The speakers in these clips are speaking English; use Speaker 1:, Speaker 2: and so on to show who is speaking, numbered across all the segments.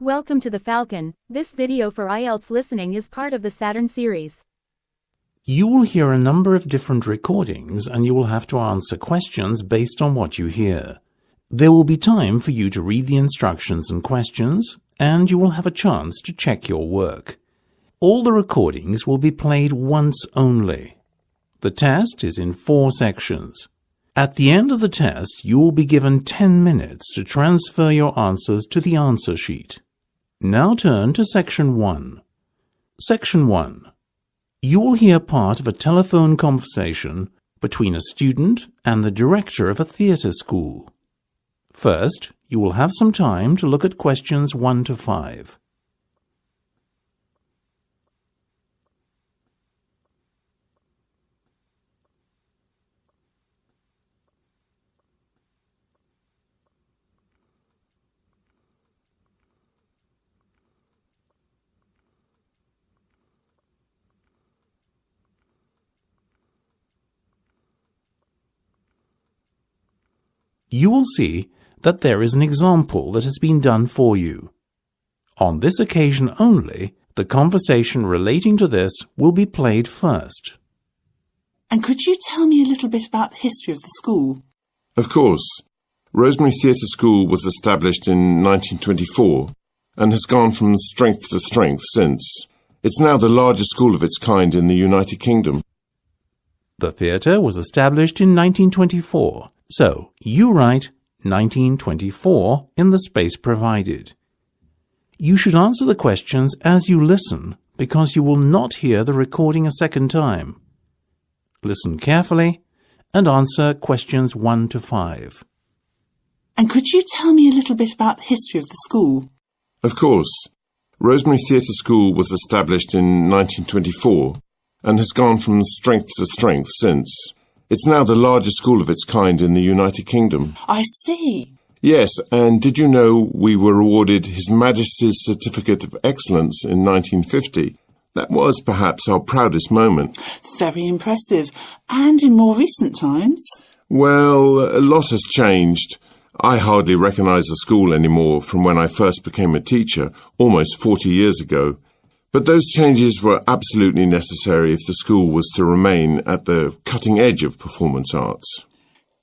Speaker 1: Welcome to the Falcon. This video for IELTS Listening is part of the Saturn series.
Speaker 2: You will hear a number of different recordings and you will have to answer questions based on what you hear. There will be time for you to read the instructions and questions, and you will have a chance to check your work. All the recordings will be played once only. The test is in 4 sections. At the end of the test, you will be given 10 minutes to transfer your answers to the answer sheet. Now turn to Section 1. Section 1. You will hear part of a telephone conversation between a student and the director of a theatre school. First, you will have some time to look at questions 1 to 5. You will see that there is an example that has been done for you. On this occasion only, the conversation relating to this will be played first.
Speaker 3: And could you tell me a little bit about the history of the school?
Speaker 4: Of course. Rosemary Theatre School was established in 1924 and has gone from strength to strength since. It's now the largest school of its kind in the United Kingdom.
Speaker 2: The theatre was established in 1924. So, you write 1924 in the space provided. You should answer the questions as you listen because you will not hear the recording a second time. Listen carefully and answer questions 1 to 5.
Speaker 3: And could you tell me a little bit about the history of the school?
Speaker 4: Of course. Rosemary Theatre School was established in 1924 and has gone from strength to strength since. It's now the largest school of its kind in the United Kingdom.
Speaker 3: I see.
Speaker 4: Yes, and did you know we were awarded His Majesty's Certificate of Excellence in 1950? That was perhaps our proudest moment.
Speaker 3: Very impressive. And in more recent times?
Speaker 4: Well, a lot has changed. I hardly recognise the school anymore from when I first became a teacher, almost 40 years ago. But those changes were absolutely necessary if the school was to remain at the cutting edge of performance arts.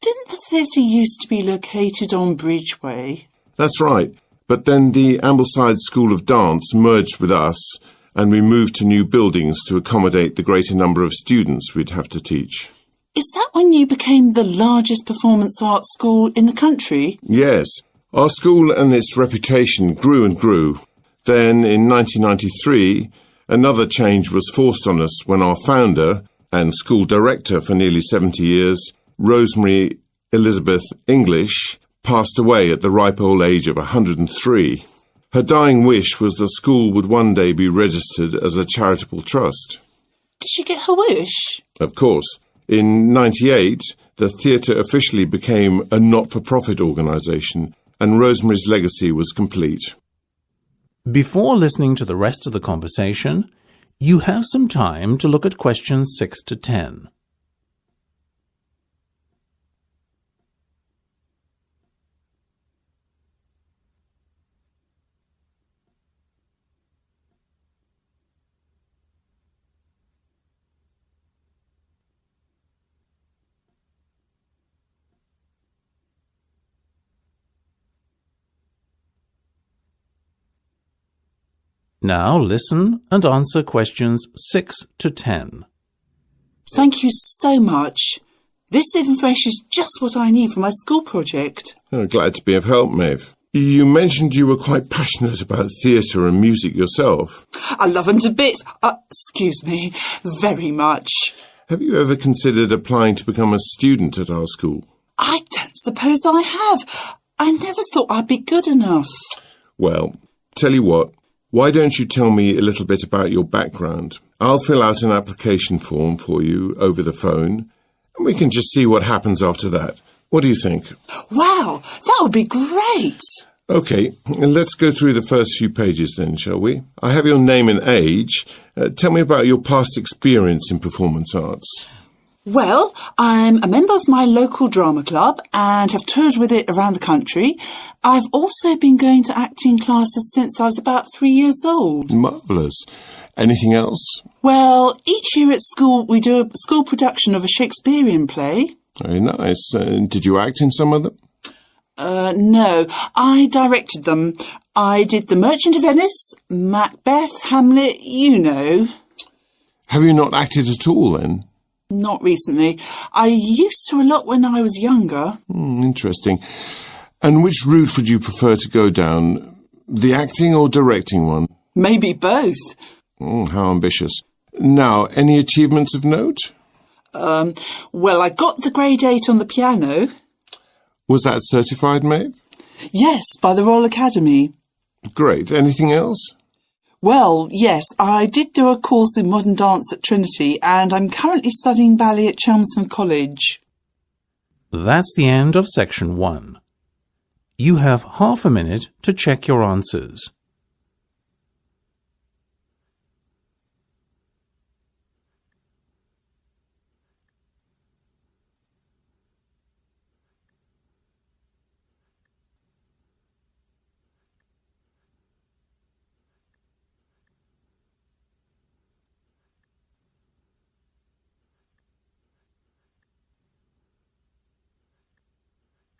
Speaker 3: Didn't the theatre used to be located on Bridgeway?
Speaker 4: That's right, but then the Ambleside School of Dance merged with us and we moved to new buildings to accommodate the greater number of students we'd have to teach.
Speaker 3: Is that when you became the largest performance arts school in the country?
Speaker 4: Yes, our school and its reputation grew and grew. Then, in 1993, another change was forced on us when our founder and school director for nearly 70 years, Rosemary Elizabeth English, passed away at the ripe old age of 103. Her dying wish was the school would one day be registered as a charitable trust.
Speaker 3: Did she get her wish?
Speaker 4: Of course. In 1998, the theatre officially became a not-for-profit organisation, and Rosemary's legacy was complete.
Speaker 2: Before listening to the rest of the conversation, you have some time to look at questions 6 to 10. Now listen and answer questions 6 to 10.
Speaker 3: Thank you so much. This information is just what I need for my school project.
Speaker 4: Oh, glad to be of help, Maeve. You mentioned you were quite passionate about theatre and music yourself.
Speaker 3: I love them to bits. Excuse me, very much.
Speaker 4: Have you ever considered applying to become a student at our school?
Speaker 3: I don't suppose I have. I never thought I'd be good enough.
Speaker 4: Well, tell you what. Why don't you tell me a little bit about your background? I'll fill out an application form for you over the phone, and we can just see what happens after that. What do you think?
Speaker 3: Wow, that would be great.
Speaker 4: OK, let's go through the first few pages then, shall we? I have your name and age. Tell me about your past experience in performance arts.
Speaker 3: Well, I'm a member of my local drama club and have toured with it around the country. I've also been going to acting classes since I was about 3 years old.
Speaker 4: Marvellous. Anything else?
Speaker 3: Well, each year at school we do a school production of a Shakespearean play.
Speaker 4: Very nice. Did you act in some of them?
Speaker 3: No, I directed them. I did The Merchant of Venice, Macbeth, Hamlet, you know.
Speaker 4: Have you not acted at all then?
Speaker 3: Not recently. I used to a lot when I was younger.
Speaker 4: Interesting. And which route would you prefer to go down? The acting or directing one?
Speaker 3: Maybe both.
Speaker 4: How ambitious. Now, any achievements of note?
Speaker 3: Well, I got the grade 8 on the piano.
Speaker 4: Was that certified, Maeve?
Speaker 3: Yes, by the Royal Academy.
Speaker 4: Great. Anything else?
Speaker 3: Well, yes, I did do a course in modern dance at Trinity and I'm currently studying ballet at Chelmsford College.
Speaker 2: That's the end of section 1. You have half a minute to check your answers.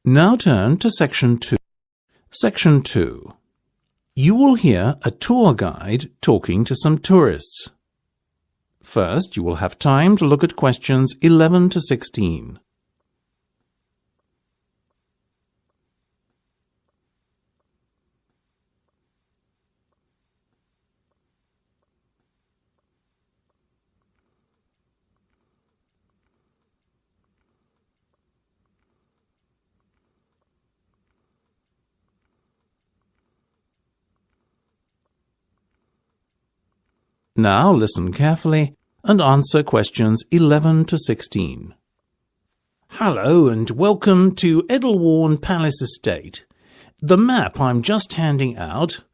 Speaker 2: Now turn to Section 2. Section 2. You will hear a tour guide talking to some tourists. First, you will have time to look at questions 11 to 16. Now listen carefully and answer questions 11 to 16. Hello and welcome to Edelwarn Palace Estate. The map I'm just handing out.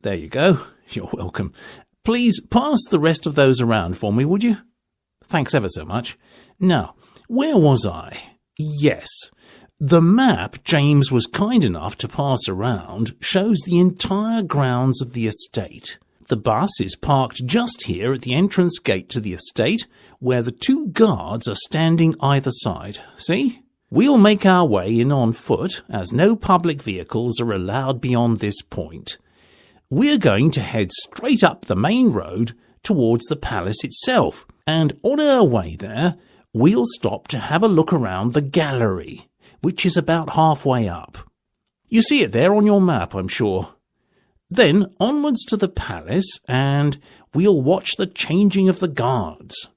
Speaker 2: There you go. You're welcome. Please pass the rest of those around for me, would you? Thanks ever so much. Now, where was I? Yes. The map James was kind enough to pass around shows the entire grounds of the estate. The bus is parked just here at the entrance gate to the estate, where the 2 guards are standing either side. See? We'll make our way in on foot, as no public vehicles are allowed beyond this point. We're going to head straight up the main road towards the palace itself, and on our way there, we'll stop to have a look around the gallery, which is about halfway up. You see it there on your map, I'm sure. Then onwards to the palace, and we'll watch the changing of the guards.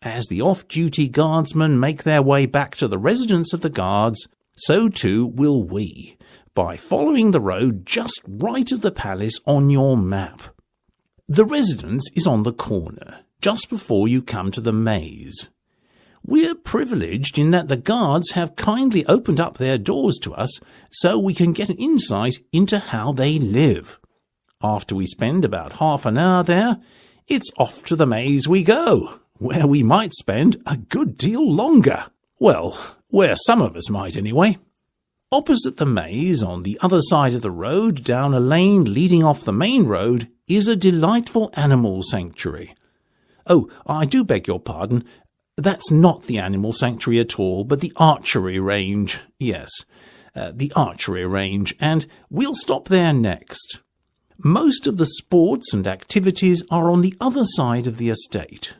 Speaker 2: As the off-duty guardsmen make their way back to the residence of the guards, so too will we, by following the road just right of the palace on your map. The residence is on the corner, just before you come to the maze. We're privileged in that the guards have kindly opened up their doors to us so we can get an insight into how they live. After we spend about half an hour there, it's off to the maze we go, where we might spend a good deal longer. Well, where some of us might anyway. Opposite the maze, on the other side of the road, down a lane leading off the main road, is a delightful animal sanctuary. Oh, I do beg your pardon. That's not the animal sanctuary at all, but the archery range. Yes, the archery range, and we'll stop there next. Most of the sports and activities are on the other side of the estate.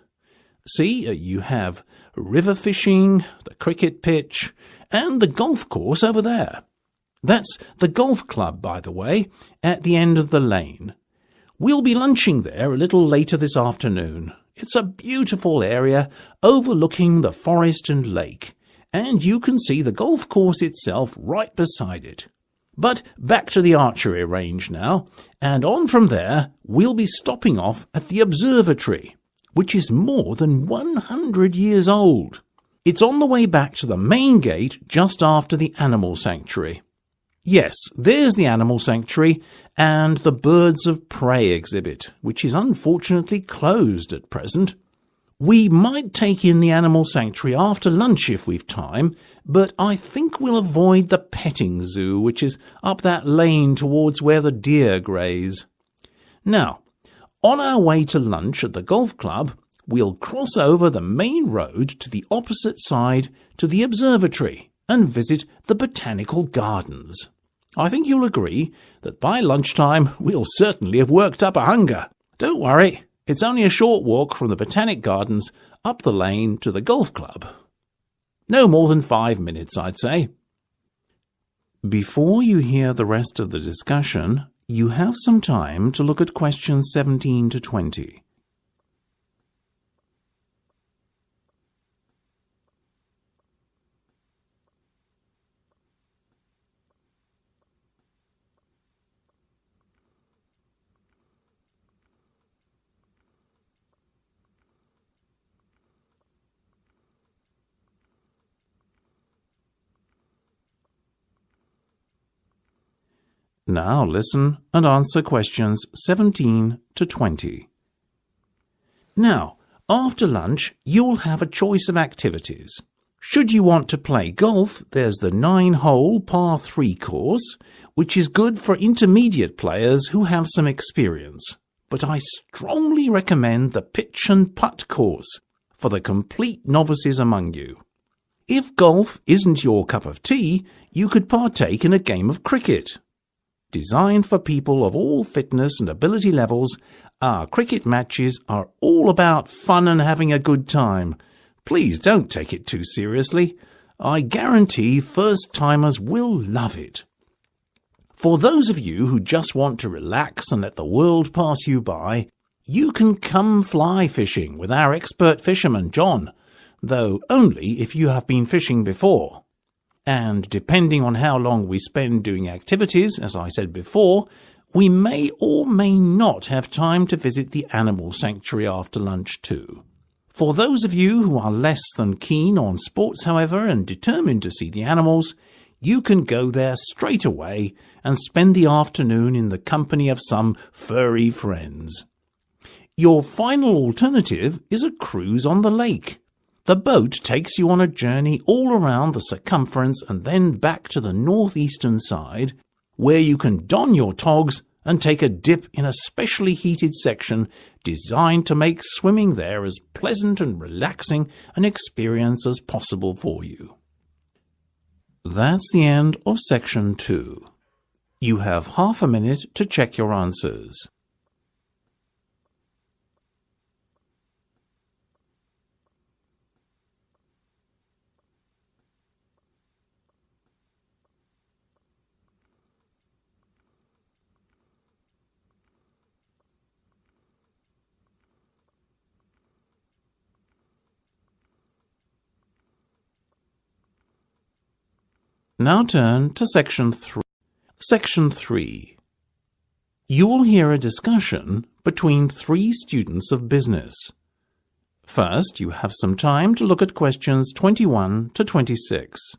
Speaker 2: See, you have river fishing, the cricket pitch, and the golf course over there. That's the golf club, by the way, at the end of the lane. We'll be lunching there a little later this afternoon. It's a beautiful area overlooking the forest and lake, and you can see the golf course itself right beside it. But back to the archery range now, and on from there we'll be stopping off at the observatory, which is more than 100 years old. It's on the way back to the main gate just after the animal sanctuary. Yes, there's the animal sanctuary and the birds of prey exhibit, which is unfortunately closed at present. We might take in the animal sanctuary after lunch if we've time, but I think we'll avoid the petting zoo, which is up that lane towards where the deer graze. Now, on our way to lunch at the golf club, we'll cross over the main road to the opposite side to the observatory and visit the botanical gardens. I think you'll agree that by lunchtime we'll certainly have worked up a hunger. Don't worry, it's only a short walk from the botanic gardens up the lane to the golf club. No more than 5 minutes, I'd say. Before you hear the rest of the discussion, you have some time to look at questions 17 to 20. Now listen and answer questions 17 to 20. Now, after lunch, you'll have a choice of activities. Should you want to play golf, there's the 9-hole par 3 course, which is good for intermediate players who have some experience. But I strongly recommend the pitch and putt course for the complete novices among you. If golf isn't your cup of tea, you could partake in a game of cricket. Designed for people of all fitness and ability levels, our cricket matches are all about fun and having a good time. Please don't take it too seriously. I guarantee first-timers will love it. For those of you who just want to relax and let the world pass you by, you can come fly fishing with our expert fisherman John, though only if you have been fishing before. And depending on how long we spend doing activities, as I said before, we may or may not have time to visit the animal sanctuary after lunch too. For those of you who are less than keen on sports, however, and determined to see the animals, you can go there straight away and spend the afternoon in the company of some furry friends. Your final alternative is a cruise on the lake. The boat takes you on a journey all around the circumference and then back to the northeastern side, where you can don your togs and take a dip in a specially heated section designed to make swimming there as pleasant and relaxing an experience as possible for you. That's the end of section 2. You have half a minute to check your answers. Now turn to Section 3. Section 3. You will hear a discussion between 3 students of business. First, you have some time to look at questions 21 to 26.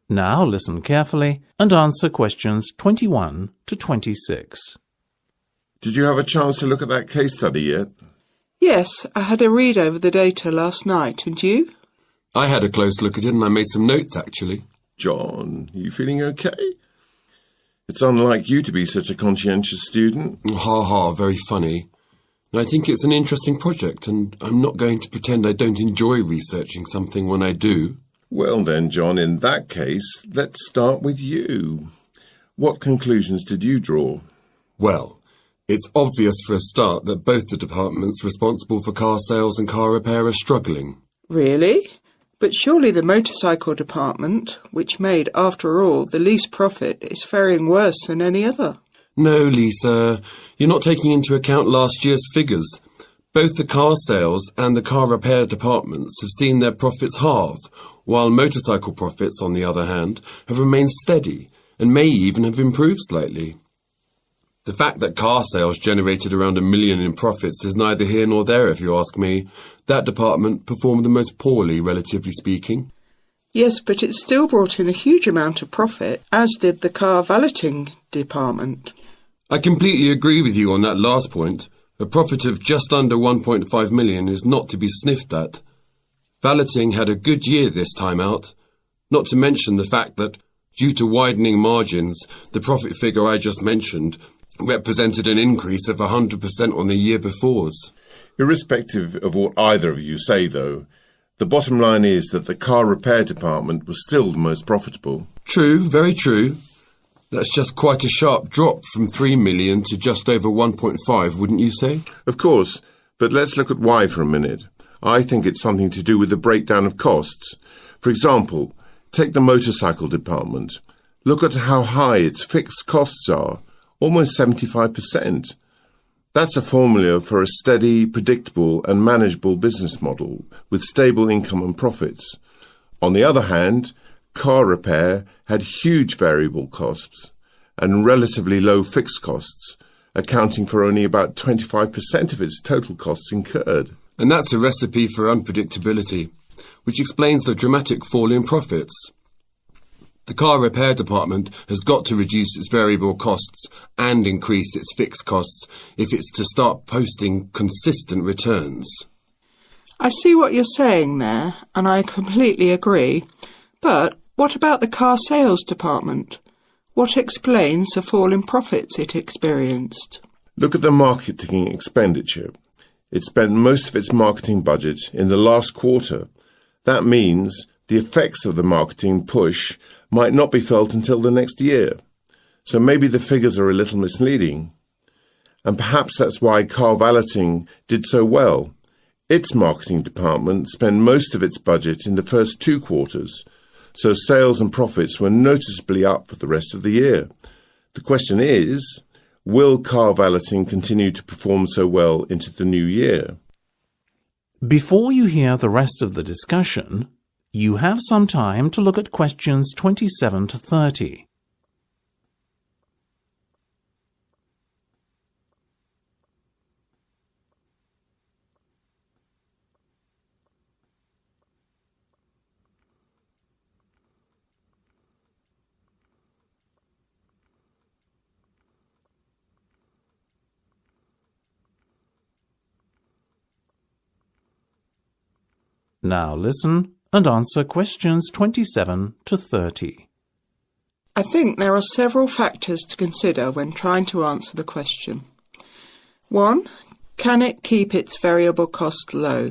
Speaker 2: Now listen carefully and answer questions 21 to 26.
Speaker 4: Did you have a chance to look at that case study yet?
Speaker 3: Yes, I had a read over the data last night, and you?
Speaker 5: I had a close look at it and I made some notes, actually.
Speaker 4: John, are you feeling okay? It's unlike you to be such a conscientious student.
Speaker 5: Ha ha, very funny. I think it's an interesting project and I'm not going to pretend I don't enjoy researching something when I do.
Speaker 4: Well then, John, in that case, let's start with you. What conclusions did you draw?
Speaker 5: Well, it's obvious for a start that both the departments responsible for car sales and car repair are struggling.
Speaker 3: Really? But surely the motorcycle department, which made, after all, the least profit, is faring worse than any other.
Speaker 5: No, Lisa, you're not taking into account last year's figures. Both the car sales and the car repair departments have seen their profits halve, while motorcycle profits, on the other hand, have remained steady and may even have improved slightly. The fact that car sales generated around $1 million in profits is neither here nor there, if you ask me. That department performed the most poorly, relatively speaking.
Speaker 3: Yes, but it still brought in a huge amount of profit, as did the car valeting department.
Speaker 5: I completely agree with you on that last point. A profit of just under 1.5 million is not to be sniffed at. Valeting had a good year this time out, not to mention the fact that, due to widening margins, the profit figure I just mentioned represented an increase of 100% on the year before's.
Speaker 4: Irrespective of what either of you say, though, the bottom line is that the car repair department was still the most profitable.
Speaker 5: True, very true. That's just quite a sharp drop from 3 million to just over 1.5, wouldn't you say?
Speaker 4: Of course, but let's look at why for a minute. I think it's something to do with the breakdown of costs. For example, take the motorcycle department. Look at how high its fixed costs are, almost 75%. That's a formula for a steady, predictable and manageable business model with stable income and profits. On the other hand, car repair had huge variable costs and relatively low fixed costs, accounting for only about 25% of its total costs incurred.
Speaker 5: And that's a recipe for unpredictability, which explains the dramatic fall in profits. The car repair department has got to reduce its variable costs and increase its fixed costs if it's to start posting consistent returns.
Speaker 3: I see what you're saying there, and I completely agree. But what about the car sales department? What explains the fall in profits it experienced?
Speaker 4: Look at the marketing expenditure. It spent most of its marketing budget in the last quarter. That means the effects of the marketing push might not be felt until the next year. So maybe the figures are a little misleading. And perhaps that's why car valeting did so well. Its marketing department spent most of its budget in the first 2 quarters, so sales and profits were noticeably up for the rest of the year. The question is, will car valeting continue to perform so well into the new year?
Speaker 2: Before you hear the rest of the discussion, you have some time to look at questions 27 to 30. Now listen and answer questions 27 to 30.
Speaker 3: I think there are several factors to consider when trying to answer the question. 1. Can it keep its variable cost low?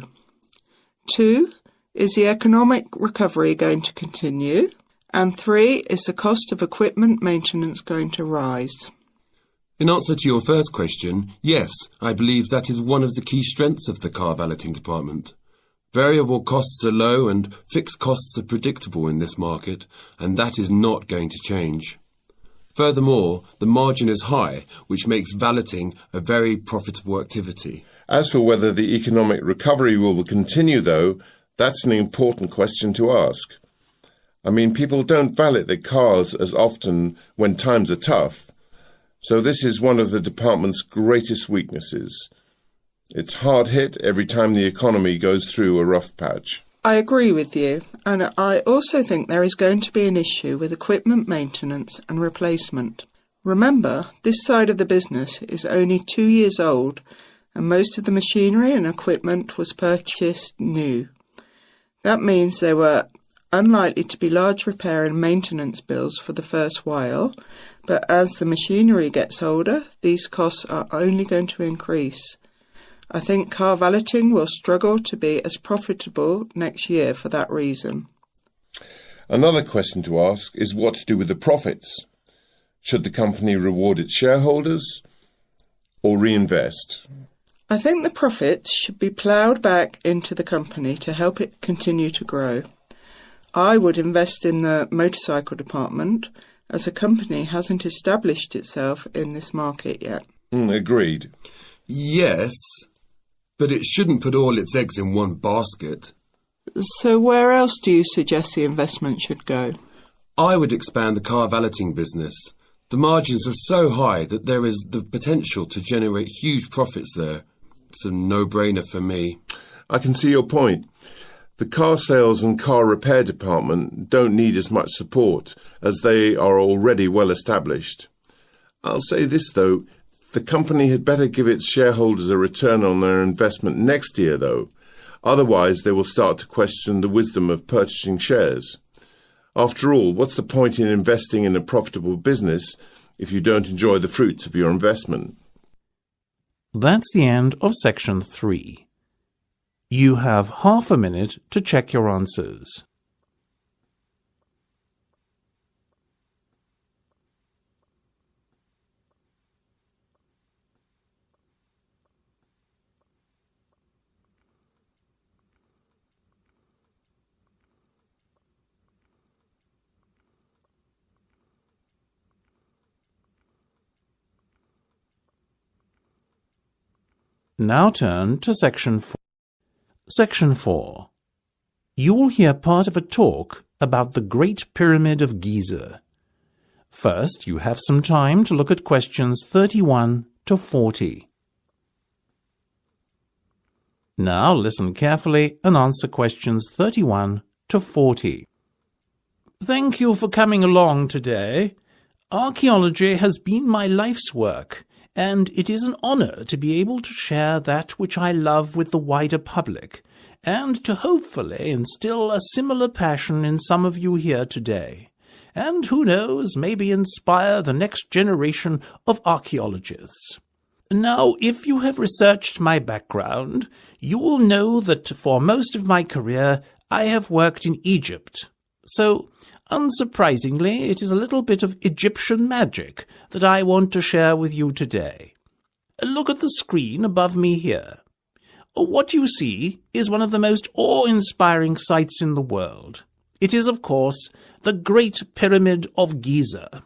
Speaker 3: 2. Is the economic recovery going to continue? And 3. Is the cost of equipment maintenance going to rise?
Speaker 5: In answer to your first question, yes, I believe that is one of the key strengths of the car valeting department. Variable costs are low and fixed costs are predictable in this market, and that is not going to change. Furthermore, the margin is high, which makes valeting a very profitable activity.
Speaker 4: As for whether the economic recovery will continue, though, that's an important question to ask. I mean, people don't valet their cars as often when times are tough, so this is one of the department's greatest weaknesses. It's hard hit every time the economy goes through a rough patch.
Speaker 3: I agree with you, and I also think there is going to be an issue with equipment maintenance and replacement. Remember, this side of the business is only 2 years old, and most of the machinery and equipment was purchased new. That means there were unlikely to be large repair and maintenance bills for the first while, but as the machinery gets older, these costs are only going to increase. I think car valeting will struggle to be as profitable next year for that reason.
Speaker 4: Another question to ask is what to do with the profits. Should the company reward its shareholders or reinvest?
Speaker 3: I think the profits should be ploughed back into the company to help it continue to grow. I would invest in the motorcycle department, as the company hasn't established itself in this market yet.
Speaker 4: Agreed.
Speaker 5: Yes, But it shouldn't put all its eggs in one basket.
Speaker 3: So where else do you suggest the investment should go?
Speaker 5: I would expand the car valeting business. The margins are so high that there is the potential to generate huge profits there. It's a no-brainer for me.
Speaker 4: I can see your point. The car sales and car repair department don't need as much support as they are already well established. I'll say this though, the company had better give its shareholders a return on their investment next year though. Otherwise they will start to question the wisdom of purchasing shares. After all, what's the point in investing in a profitable business if you don't enjoy the fruits of your investment?
Speaker 2: That's the end of section 3. You have half a minute to check your answers. Now turn to section 4. Section 4. You will hear part of a talk about the Great Pyramid of Giza. First, you have some time to look at questions 31 to 40. Now listen carefully and answer questions 31 to 40. Thank you for coming along today. Archaeology has been my life's work, and it is an honor to be able to share that which I love with the wider public, and to hopefully instill a similar passion in some of you here today, and who knows, maybe inspire the next generation of archaeologists. Now, if you have researched my background, you will know that for most of my career I have worked in Egypt. So, unsurprisingly, it is a little bit of Egyptian magic that I want to share with you today. Look at the screen above me here. What you see is one of the most awe-inspiring sights in the world. It is, of course, the Great Pyramid of Giza,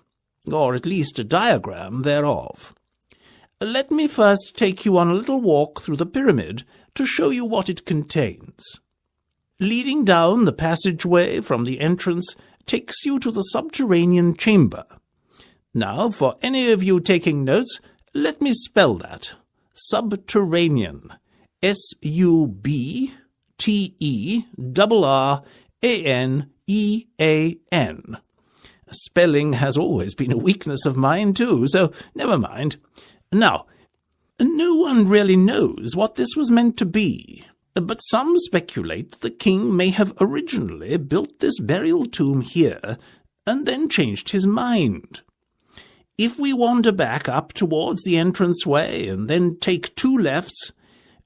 Speaker 2: or at least a diagram thereof. Let me first take you on a little walk through the pyramid to show you what it contains. Leading down the passageway from the entrance takes you to the subterranean chamber. Now, for any of you taking notes, let me spell that. Subterranean. S-U-B-T-E-R-R-A-N-E-A-N. Spelling has always been a weakness of mine too, so never mind. Now, no one really knows what this was meant to be, but some speculate the king may have originally built this burial tomb here and then changed his mind. If we wander back up towards the entranceway and then take 2 lefts,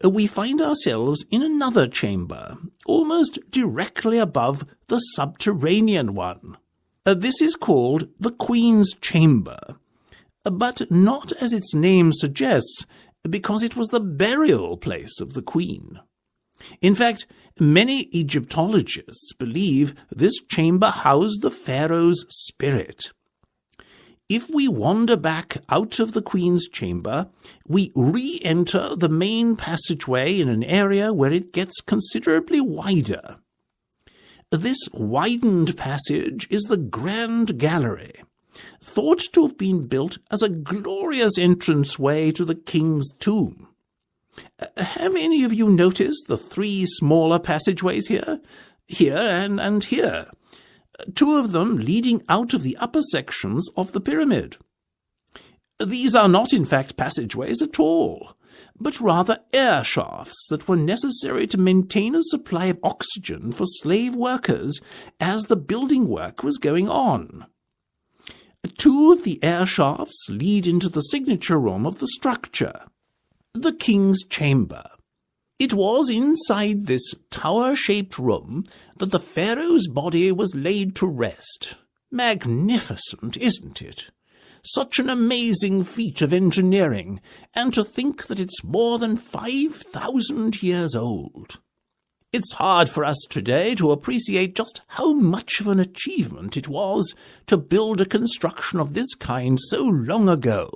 Speaker 2: we find ourselves in another chamber, almost directly above the subterranean one. This is called the Queen's Chamber, but not as its name suggests, because it was the burial place of the Queen. In fact, many Egyptologists believe this chamber housed the pharaoh's spirit. If we wander back out of the Queen's chamber, we re-enter the main passageway in an area where it gets considerably wider. This widened passage is the Grand Gallery, thought to have been built as a glorious entranceway to the king's tomb. Have any of you noticed the 3 smaller passageways here? Here and here. 2 of them leading out of the upper sections of the pyramid. These are not in fact passageways at all, but rather air shafts that were necessary to maintain a supply of oxygen for slave workers as the building work was going on. 2 of the air shafts lead into the signature room of the structure, the King's Chamber. It was inside this tower-shaped room that the pharaoh's body was laid to rest. Magnificent, isn't it? Such an amazing feat of engineering, and to think that it's more than 5,000 years old. It's hard for us today to appreciate just how much of an achievement it was to build a construction of this kind so long ago.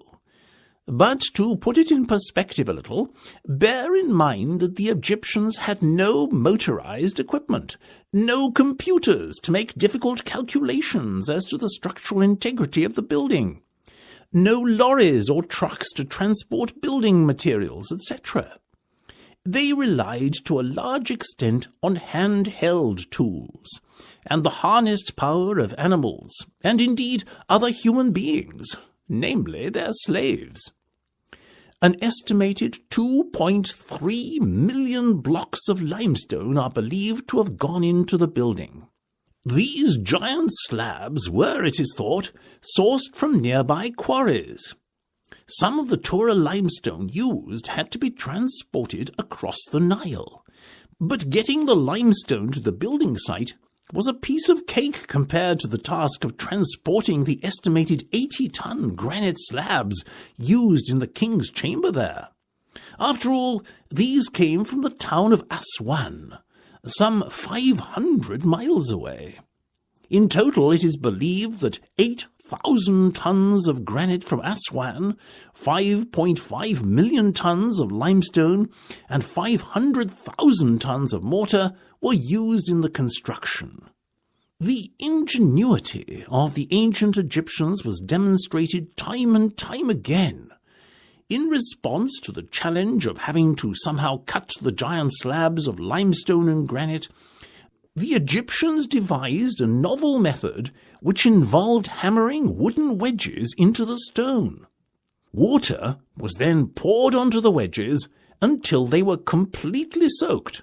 Speaker 2: But to put it in perspective a little, bear in mind that the Egyptians had no motorized equipment, no computers to make difficult calculations as to the structural integrity of the building, no lorries or trucks to transport building materials, etc. They relied to a large extent on handheld tools and the harnessed power of animals, and indeed other human beings, namely their slaves. An estimated 2.3 million blocks of limestone are believed to have gone into the building. These giant slabs were, it is thought, sourced from nearby quarries. Some of the Tura limestone used had to be transported across the Nile, but getting the limestone to the building site was a piece of cake compared to the task of transporting the estimated 80-ton granite slabs used in the king's chamber there. After all, these came from the town of Aswan, some 500 miles away. In total, it is believed that 8,000 tons of granite from Aswan, 5.5 million tons of limestone, and 500,000 tons of mortar were used in the construction. The ingenuity of the ancient Egyptians was demonstrated time and time again. In response to the challenge of having to somehow cut the giant slabs of limestone and granite, the Egyptians devised a novel method which involved hammering wooden wedges into the stone. Water was then poured onto the wedges until they were completely soaked.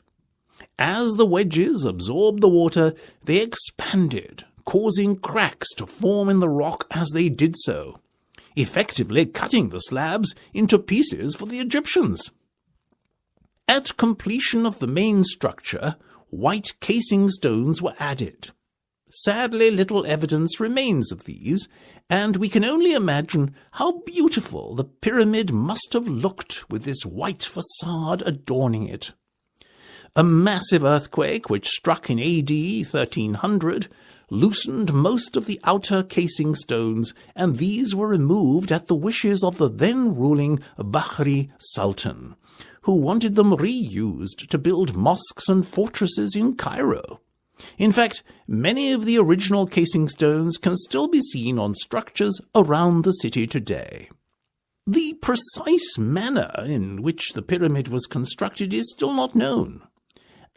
Speaker 2: As the wedges absorbed the water, they expanded, causing cracks to form in the rock as they did so, effectively cutting the slabs into pieces for the Egyptians. At completion of the main structure, white casing stones were added. Sadly, little evidence remains of these, and we can only imagine how beautiful the pyramid must have looked with this white facade adorning it. A massive earthquake which struck in AD 1300 loosened most of the outer casing stones, and these were removed at the wishes of the then-ruling Bahri Sultan, who wanted them reused to build mosques and fortresses in Cairo. In fact, many of the original casing stones can still be seen on structures around the city today. The precise manner in which the pyramid was constructed is still not known.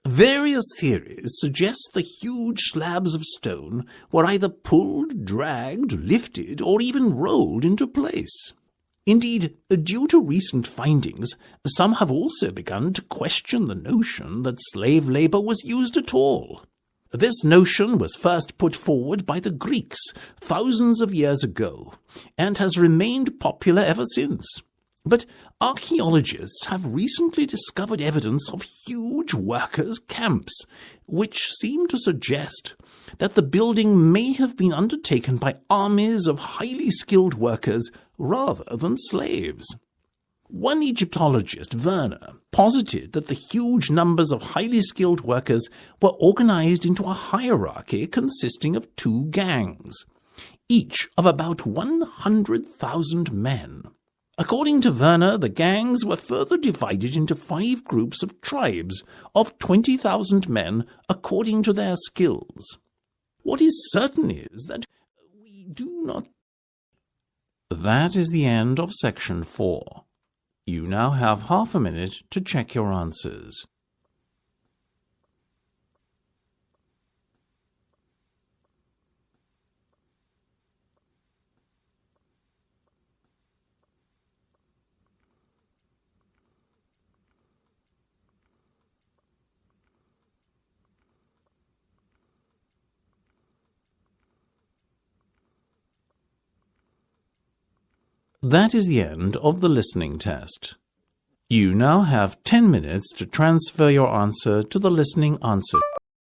Speaker 2: Various theories suggest the huge slabs of stone were either pulled, dragged, lifted, or even rolled into place. Indeed, due to recent findings, some have also begun to question the notion that slave labor was used at all. This notion was first put forward by the Greeks thousands of years ago, and has remained popular ever since. But archaeologists have recently discovered evidence of huge workers' camps, which seem to suggest that the building may have been undertaken by armies of highly skilled workers rather than slaves. One Egyptologist, Werner, posited that the huge numbers of highly skilled workers were organized into a hierarchy consisting of two gangs, each of about 100,000 men. According to Werner, the gangs were further divided into 5 groups of tribes of 20,000 men according to their skills. What is certain is that we do not...
Speaker 6: That is the end of section 4. You now have half a minute to check your answers. That is the end of the listening test. You now have 10 minutes to transfer your answer to the listening answer.